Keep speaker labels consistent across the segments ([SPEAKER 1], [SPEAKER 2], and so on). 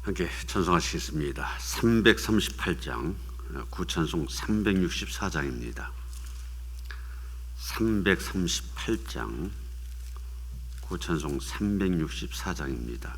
[SPEAKER 1] 함께 찬송하시겠습니다. 338장, 구찬송 364장입니다. 338장, 구찬송 364장입니다.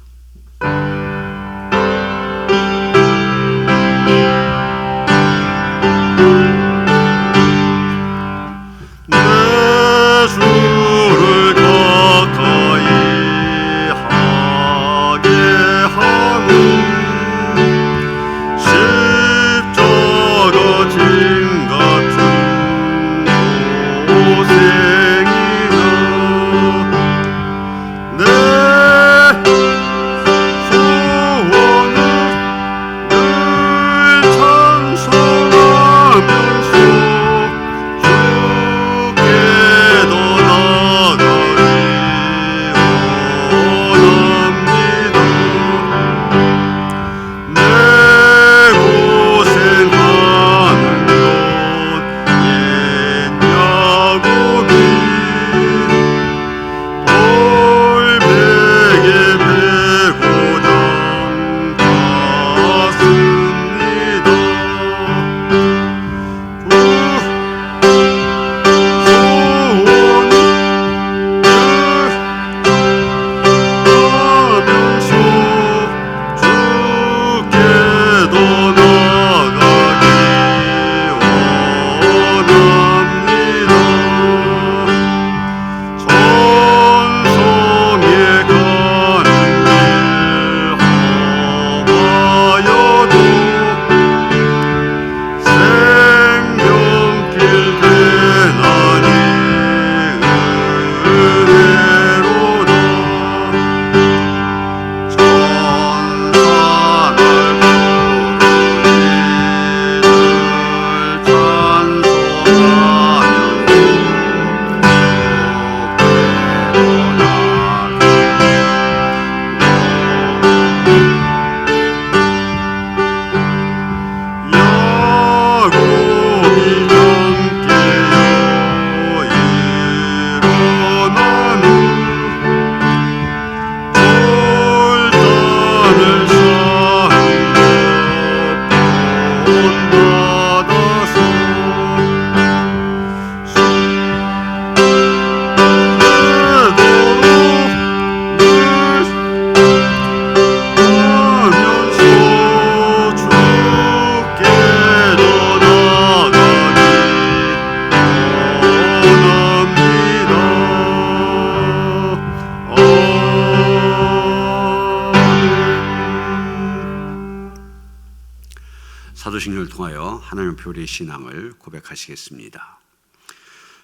[SPEAKER 1] 사도신경을 통하여 하나님의 표리의 신앙을 고백하시겠습니다.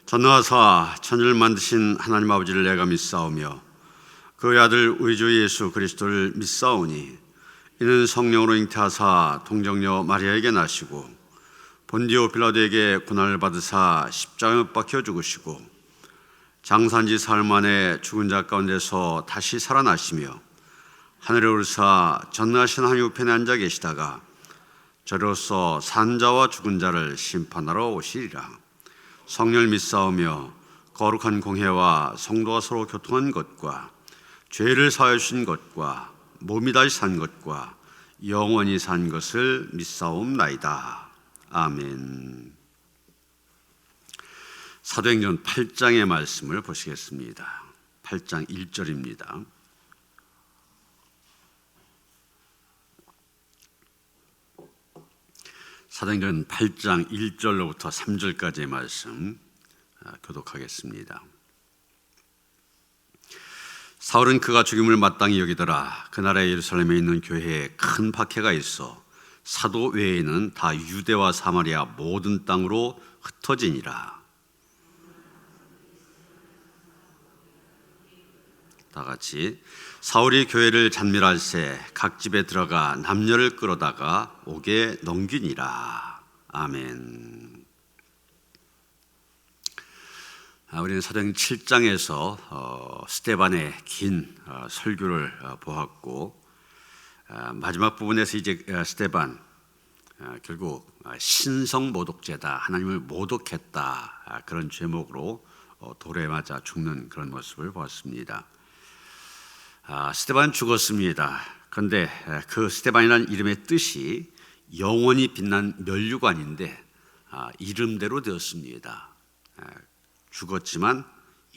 [SPEAKER 1] 전능하사 천지를 만드신 하나님 아버지를 내가 믿사오며 그의 아들 우리 주 예수 그리스도를 믿사오니 이는 성령으로 잉태하사 동정녀 마리아에게 나시고 본디오 빌라도에게 고난을 받으사 십자가에 못 박혀 죽으시고 장사한 지 사흘 만에 죽은 자 가운데서 다시 살아나시며 하늘에 오르사 전능하신 하나님 우편에 앉아 계시다가 저로서 산자와 죽은 자를 심판하러 오시리라. 성령을 믿사오며 거룩한 공회와 성도가 서로 교통한 것과 죄를 사하여 주신 것과 몸이 다시 산 것과 영원히 산 것을 믿사옵나이다. 아멘. 사도행전 8장의 말씀을 보시겠습니다. 8장 1절입니다. 사도행전 8장 1절로부터 3절까지의 말씀 교독하겠습니다. 사울은 그가 죽임을 마땅히 여기더라. 그 나라의 예루살렘에 있는 교회에 큰 박해가 있어 사도 외에는 다 유대와 사마리아 모든 땅으로 흩어지니라. 다 같이 사울이 교회를 잔멸할새 각 집에 들어가 남녀를 끌어다가 옥에 넘기니라. 아멘. 우리는 사도행전 7장에서 스데반의 긴 설교를 보았고 마지막 부분에서 이제 스데반 결국 신성 모독죄다, 하나님을 모독했다, 그런 제목으로 돌에 맞아 죽는 그런 모습을 보았습니다. 스데반 죽었습니다. 그런데 그 스데반이라는 이름의 뜻이 영원히 빛난 면류관인데 이름대로 되었습니다. 죽었지만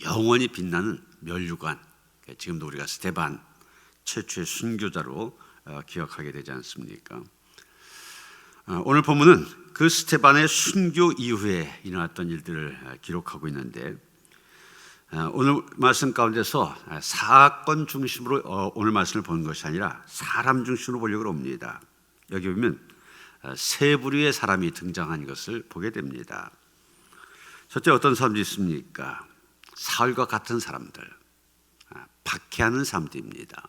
[SPEAKER 1] 영원히 빛나는 면류관. 지금도 우리가 스데반 최초의 순교자로 기억하게 되지 않습니까? 오늘 본문은 그 스데반의 순교 이후에 일어났던 일들을 기록하고 있는데, 오늘 말씀 가운데서 사건 중심으로 오늘 말씀을 보는 것이 아니라 사람 중심으로 보려고 합니다. 여기 보면 세 부류의 사람이 등장한 것을 보게 됩니다. 첫째, 어떤 사람들이 있습니까? 사울과 같은 사람들, 박해하는 사람들입니다.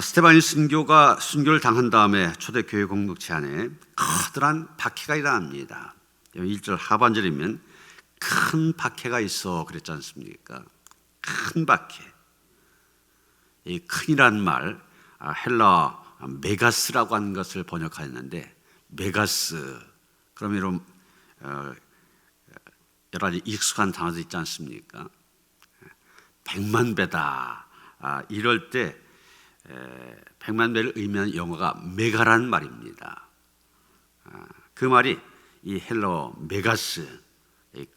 [SPEAKER 1] 스데반이 순교를 당한 다음에 초대교회 공동체 안에 커다란 박해가 일어납니다. 1절 하반절이면 큰 박해가 있어 그랬지 않습니까? 큰 박해. 이 큰이란 말 헬라 메가스라고 하는 것을 번역하였는데, 메가스 그러면 이런 여러 가지 익숙한 단어도 있지 않습니까? 100만 배다. 이럴 때 100만 배를 의미하는 영어가 메가라는 말입니다. 그 말이 이 헬라 메가스,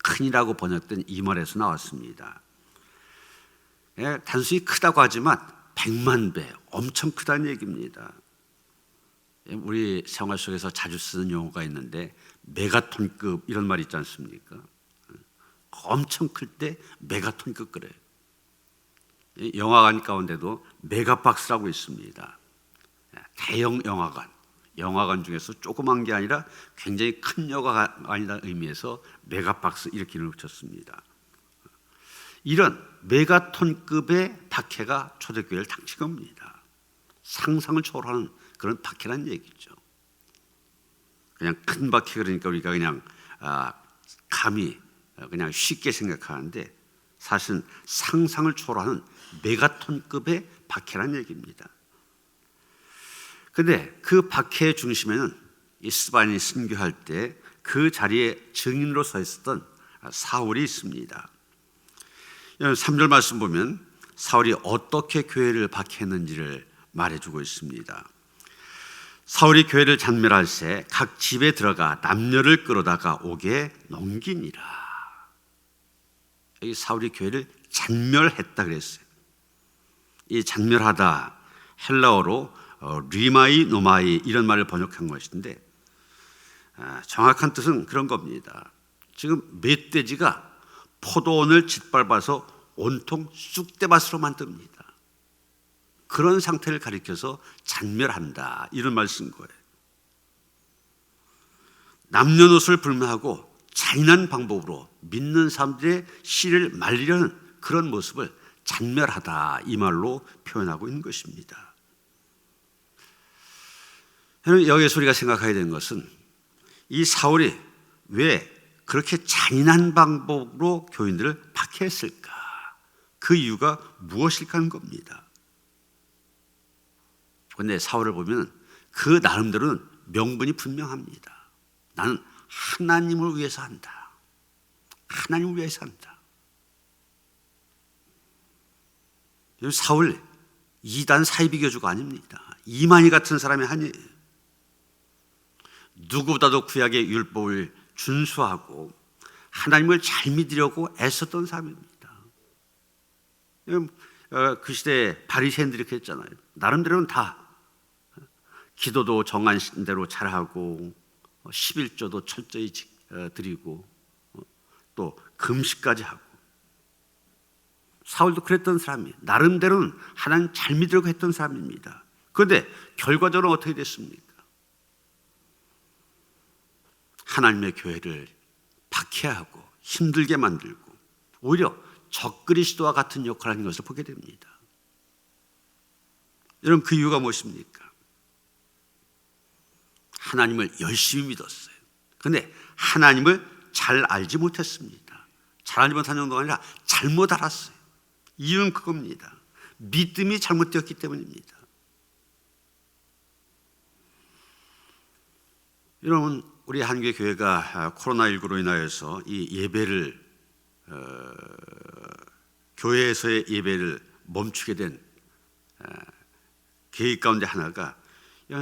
[SPEAKER 1] 큰이라고 번역된 이 말에서 나왔습니다. 단순히 크다고 하지만 100만 배, 엄청 크다는 얘기입니다. 우리 생활 속에서 자주 쓰는 용어가 있는데 메가톤급 이런 말 있지 않습니까? 엄청 클 때 메가톤급 그래요. 영화관 가운데도 메가박스라고 있습니다. 대형 영화관 중에서 조그만 게 아니라 굉장히 큰 영화관이라는 의미에서 메가박스 이렇게 이름을 붙였습니다. 이런 메가톤급의 박해가 초대교회를 당친 겁니다. 상상을 초월하는 그런 박해라는 얘기죠. 그냥 큰 박해 그러니까 우리가 그냥 감히 그냥 쉽게 생각하는데, 사실은 상상을 초월하는 메가톤급의 박해라는 얘기입니다. 그런데 그 박해의 중심에는 이 스데반이 순교할 때 그 자리에 증인으로 서 있었던 사울이 있습니다. 3절 말씀 보면 사울이 어떻게 교회를 박해했는지를 말해주고 있습니다. 사울이 교회를 잔멸할 새 각 집에 들어가 남녀를 끌어다가 옥에 넘기니라. 여기 사울이 교회를 잔멸했다 그랬어요. 이 잔멸하다 헬라어로 리마이 노마이 이런 말을 번역한 것인데, 정확한 뜻은 그런 겁니다. 지금 멧돼지가 포도원을 짓밟아서 온통 쑥대밭으로 만듭니다. 그런 상태를 가리켜서 잔멸한다 이런 말 쓴 거예요. 남녀노소를 불문하고 잔인한 방법으로 믿는 사람들의 씨를 말리려는 그런 모습을 잔멸하다 이 말로 표현하고 있는 것입니다. 여기서 우리가 생각해야 되는 것은 이 사울이 왜 그렇게 잔인한 방법으로 교인들을 박해했을까? 그 이유가 무엇일까 하는 겁니다. 그런데 사울을 보면 그 나름대로는 명분이 분명합니다. 나는 하나님을 위해서 한다. 하나님을 위해서 한다. 사울 이단 사이비교주가 아닙니다. 이만희 같은 사람이 아니에요. 누구보다도 구약의 율법을 준수하고 하나님을 잘 믿으려고 애썼던 사람입니다. 그 시대에 바리새인들이 그랬잖아요. 나름대로는 다 기도도 정한 대로 잘하고 11조도 철저히 드리고 또 금식까지 하고. 사울도 그랬던 사람이에요. 나름대로는 하나님 잘 믿으려고 했던 사람입니다. 그런데 결과적으로 어떻게 됐습니까? 하나님의 교회를 박해하고 힘들게 만들고 오히려 적그리스도와 같은 역할을 하는 것을 보게 됩니다. 여러분, 그 이유가 무엇입니까? 하나님을 열심히 믿었어요. 그런데 하나님을 잘 알지 못했습니다. 잘 알지 못한 정도가 아니라 잘못 알았어요. 이유는 그겁니다. 믿음이 잘못되었기 때문입니다. 여러분, 우리 한국의 교회가 코로나19로 인하여서 이 예배를 교회에서의 예배를 멈추게 된 계획 가운데 하나가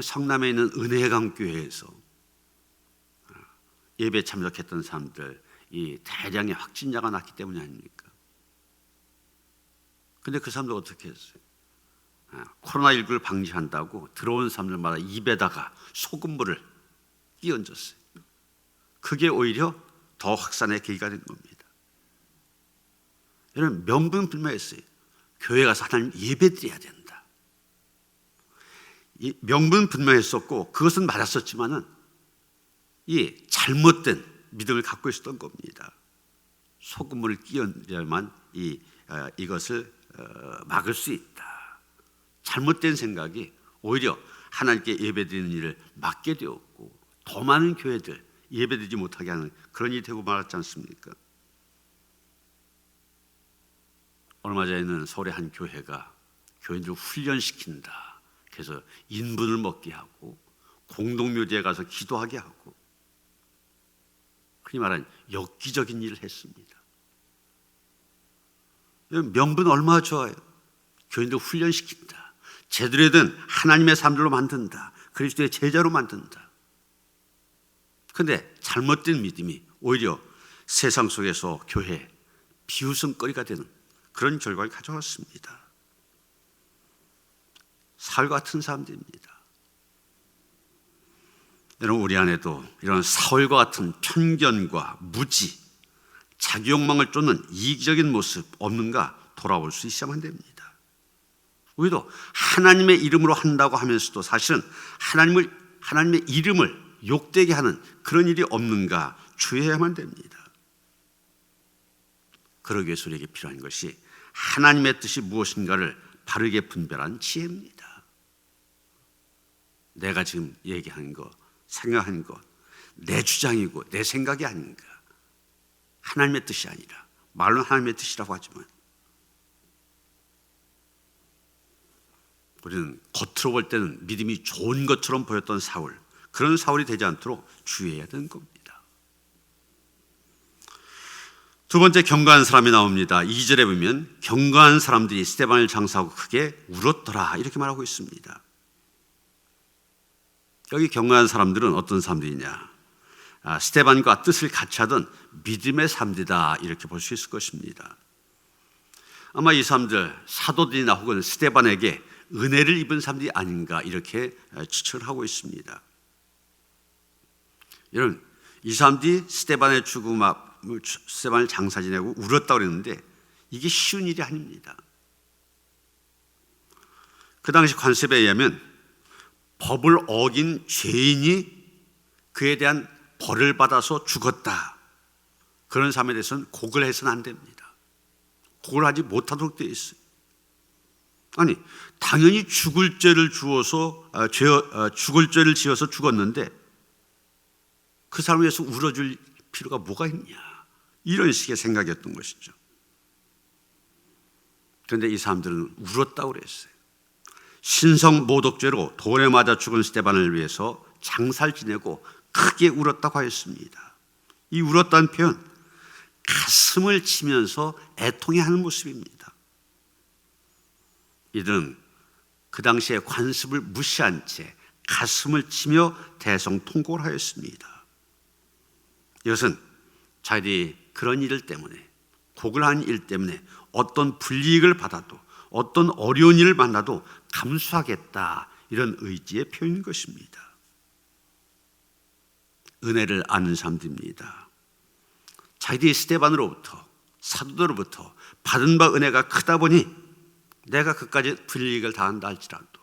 [SPEAKER 1] 성남에 있는 은혜강 교회에서 예배에 참석했던 사람들 이 대량의 확진자가 났기 때문이 아닙니까? 근데 그 사람들 어떻게 했어요? 코로나19를 방지한다고 들어온 사람들마다 입에다가 소금물을 끼얹었어요. 그게 오히려 더 확산의 계기가 된 겁니다. 여러분, 명분불명했어요. 교회 가서 하나님 예배드려야 된다. 명분분명했었고 그것은 맞았었지만은 이 잘못된 믿음을 갖고 있었던 겁니다. 소금물을 끼얹어야만 이것을 막을 수 있다. 잘못된 생각이 오히려 하나님께 예배드리는 일을 막게 되었고 더 많은 교회들 예배드리지 못하게 하는 그런 일이 되고 말았지 않습니까? 얼마 전에는 서울의 한 교회가 교인들을 훈련시킨다. 그래서 인분을 먹게 하고 공동묘지에 가서 기도하게 하고 흔히 말하는 엽기적인 일을 했습니다. 명분 얼마나 좋아요. 교인들 훈련시킨다. 제대로 된 하나님의 사람들로 만든다. 그리스도의 제자로 만든다. 그런데 잘못된 믿음이 오히려 세상 속에서 교회 비웃음거리가 되는 그런 결과를 가져왔습니다. 사울 같은 사람들입니다. 여러분, 우리 안에도 이런 사울과 같은 편견과 무지, 자기 욕망을 쫓는 이기적인 모습 없는가 돌아볼 수 있어야만 됩니다. 우리도 하나님의 이름으로 한다고 하면서도 사실은 하나님의 이름을 욕되게 하는 그런 일이 없는가 주의해야만 됩니다. 그러기 위해서 우리에게 필요한 것이 하나님의 뜻이 무엇인가를 바르게 분별하는 지혜입니다. 내가 지금 얘기하는 것, 생각하는 것, 내 주장이고 내 생각이 아닌가. 하나님의 뜻이 아니라 말로는 하나님의 뜻이라고 하지만 우리는 겉으로 볼 때는 믿음이 좋은 것처럼 보였던 사울, 그런 사울이 되지 않도록 주의해야 되는 겁니다. 두 번째, 경건한 사람이 나옵니다. 2절에 보면 경건한 사람들이 스데반을 장사하고 크게 울었더라 이렇게 말하고 있습니다. 여기 경건한 사람들은 어떤 사람들이냐? 스데반과 뜻을 같이 하던 믿음의 사람들이다 이렇게 볼 수 있을 것입니다. 아마 이 사람들 사도들이나 혹은 스데반에게 은혜를 입은 사람들이 아닌가 이렇게 추측을 하고 있습니다. 여러분, 이 사람들이 스데반의 죽음 앞 스데반을 장사 지내고 울었다고 그랬는데 이게 쉬운 일이 아닙니다. 그 당시 관습에 의하면 법을 어긴 죄인이 그에 대한 벌을 받아서 죽었다. 그런 사람에 대해서는 고글 해서는 안 됩니다. 고글 하지 못하도록 되어 있어요. 아니, 당연히 죽을 죄를 지어서 죽었는데 그 사람을 위해서 울어줄 필요가 뭐가 있냐, 이런 식의 생각이었던 것이죠. 그런데 이 사람들은 울었다고 그랬어요. 신성 모독죄로 돌에 맞아 죽은 스데반을 위해서 장사를 지내고 크게 울었다고 하였습니다. 이 울었다는 표현, 가슴을 치면서 애통해하는 모습입니다. 이들은 그 당시에 관습을 무시한 채 가슴을 치며 대성통곡을 하였습니다. 이것은 자기들이 그런 일 때문에, 곡을 한 일 때문에 어떤 불이익을 받아도 어떤 어려운 일을 만나도 감수하겠다, 이런 의지의 표현인 것입니다. 은혜를 아는 사람들입니다. 자기들이 스데반으로부터, 사도들로부터 받은 바 은혜가 크다 보니 내가 그까지 불이익을 당한다 할지라도,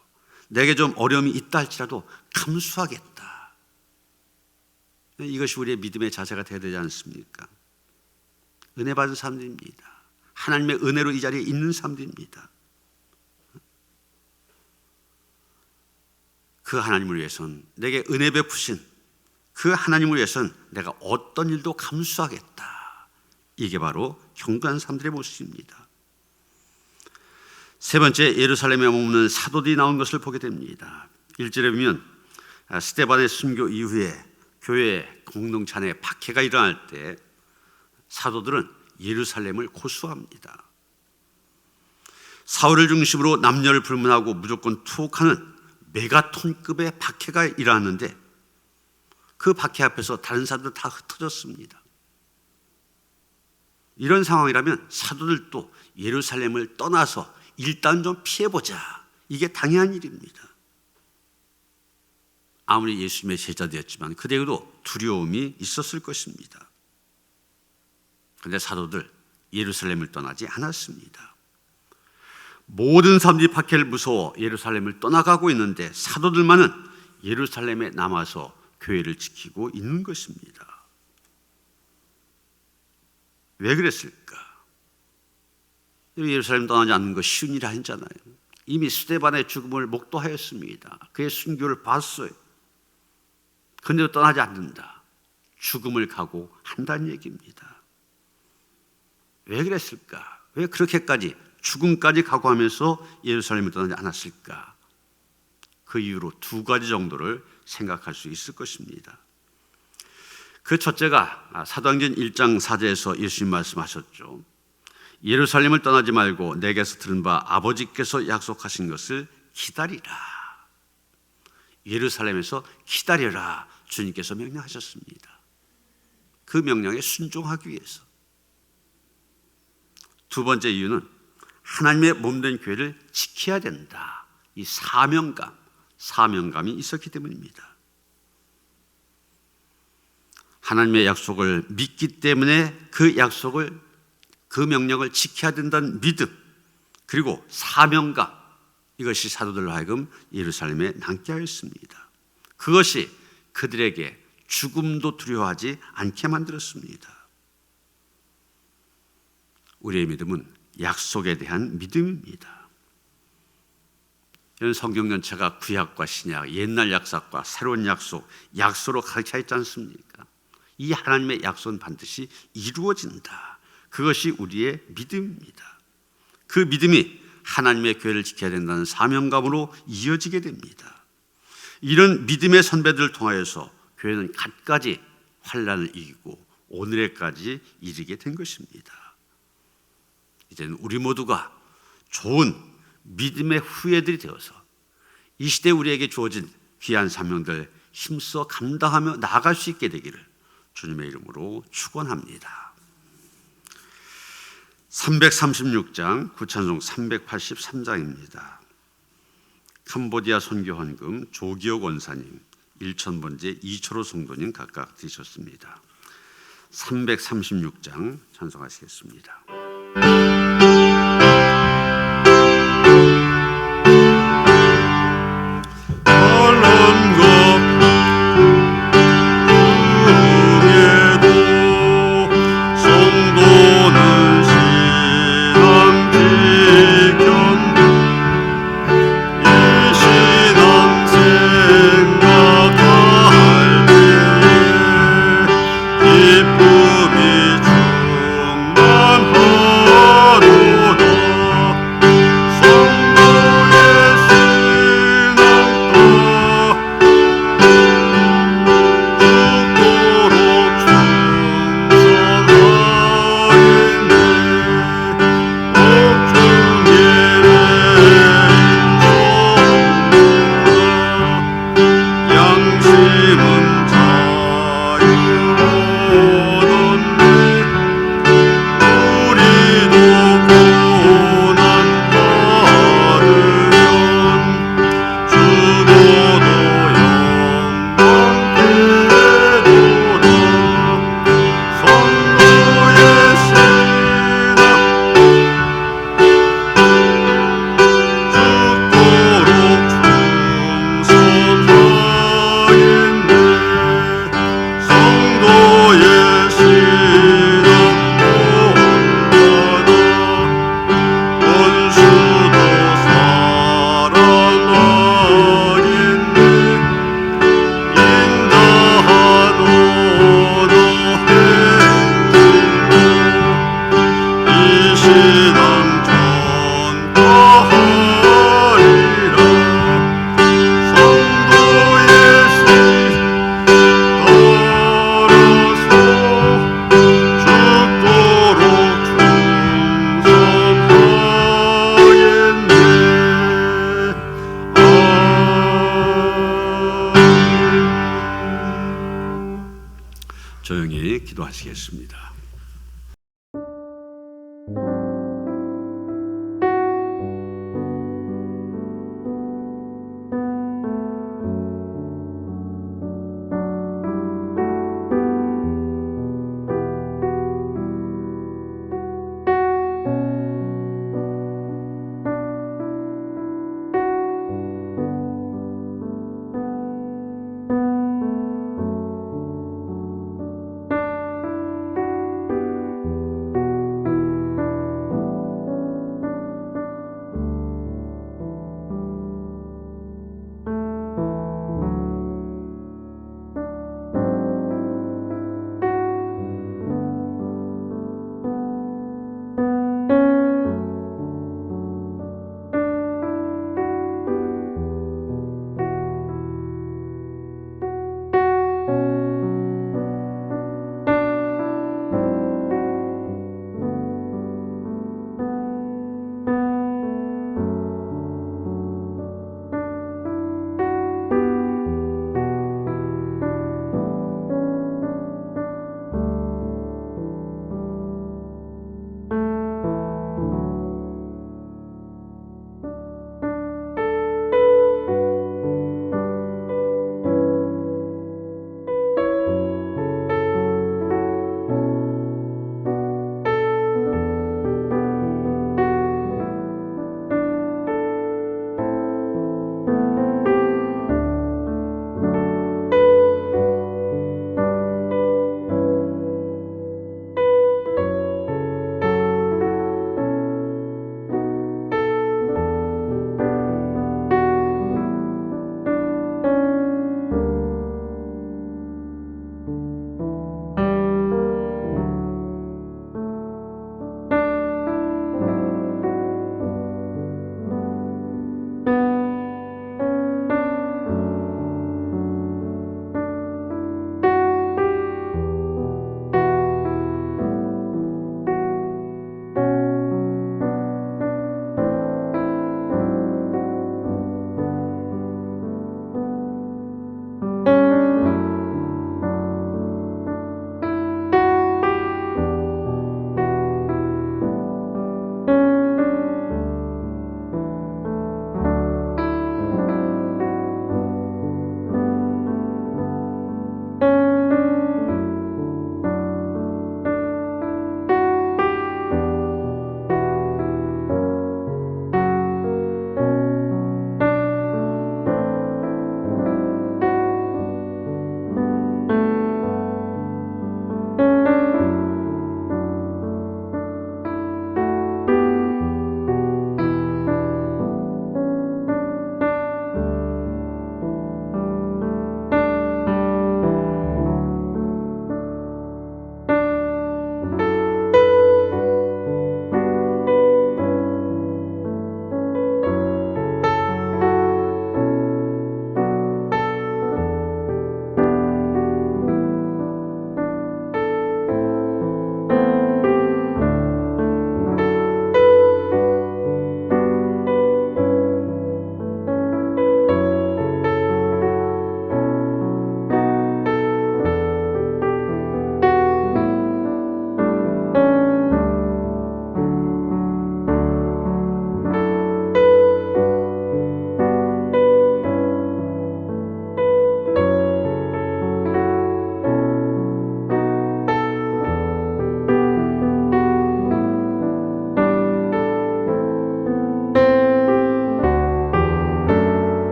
[SPEAKER 1] 내게 좀 어려움이 있다 할지라도 감수하겠다. 이것이 우리의 믿음의 자세가 되어야 되지 않습니까? 은혜 받은 사람들입니다. 하나님의 은혜로 이 자리에 있는 사람들입니다. 그 하나님을 위해서는, 내게 은혜 베푸신 그 하나님을 위해서는 내가 어떤 일도 감수하겠다. 이게 바로 경건한 사람들의 모습입니다. 세 번째, 예루살렘에 머무는 사도들이 나온 것을 보게 됩니다. 1절에 보면 스데반의 순교 이후에 교회 공동체 안에 박해가 일어날 때 사도들은 예루살렘을 고수합니다. 사울을 중심으로 남녀를 불문하고 무조건 투옥하는 메가톤급의 박해가 일어났는데 그 박해 앞에서 다른 사람들 다 흩어졌습니다. 이런 상황이라면 사도들도 예루살렘을 떠나서 일단 좀 피해보자, 이게 당연한 일입니다. 아무리 예수님의 제자되었지만 그들에게도 두려움이 있었을 것입니다. 그런데 사도들 예루살렘을 떠나지 않았습니다. 모든 사람들이 박해를 무서워 예루살렘을 떠나가고 있는데 사도들만은 예루살렘에 남아서 교회를 지키고 있는 것입니다. 왜 그랬을까? 예루살렘 떠나지 않는 거 쉬운 일이 아니잖아요. 이미 스데반의 죽음을 목도하였습니다. 그의 순교를 봤어요. 그런데도 떠나지 않는다. 죽음을 각오한다는 얘기입니다. 왜 그랬을까? 왜 그렇게까지 죽음까지 각오하면서 예루살렘을 떠나지 않았을까? 그 이유로 두 가지 정도를 생각할 수 있을 것입니다. 그 첫째가 사도행전 1장 4절에서 예수님 말씀하셨죠. 예루살렘을 떠나지 말고 내게서 들은 바 아버지께서 약속하신 것을 기다리라. 예루살렘에서 기다려라, 주님께서 명령하셨습니다. 그 명령에 순종하기 위해서. 두 번째 이유는 하나님의 몸된 교회를 지켜야 된다. 이 사명감이 있었기 때문입니다. 하나님의 약속을 믿기 때문에 그 약속을, 그 명령을 지켜야 된다는 믿음, 그리고 사명감, 이것이 사도들로 하여금 예루살렘에 남게 하였습니다. 그것이 그들에게 죽음도 두려워하지 않게 만들었습니다. 우리의 믿음은 약속에 대한 믿음입니다. 이런 성경 전체가 구약과 신약, 옛날 약속과 새로운 약속으로 가르쳐 있지 않습니까? 이 하나님의 약속은 반드시 이루어진다. 그것이 우리의 믿음입니다. 그 믿음이 하나님의 교회를 지켜야 된다는 사명감으로 이어지게 됩니다. 이런 믿음의 선배들을 통하여서 교회는 갖가지 환난을 이기고 오늘에까지 이르게 된 것입니다. 이제는 우리 모두가 좋은 믿음의 후예들이 되어서 이 시대에 우리에게 주어진 귀한 사명들 힘써 감당하며 나아갈 수 있게 되기를 주님의 이름으로 축원합니다. 336장 구찬송 383장입니다. 캄보디아 선교헌금 조기옥 원사님, 1000번째 이철호 성도님 각각 드셨습니다. 336장 찬송하시겠습니다. 기도하시겠습니다.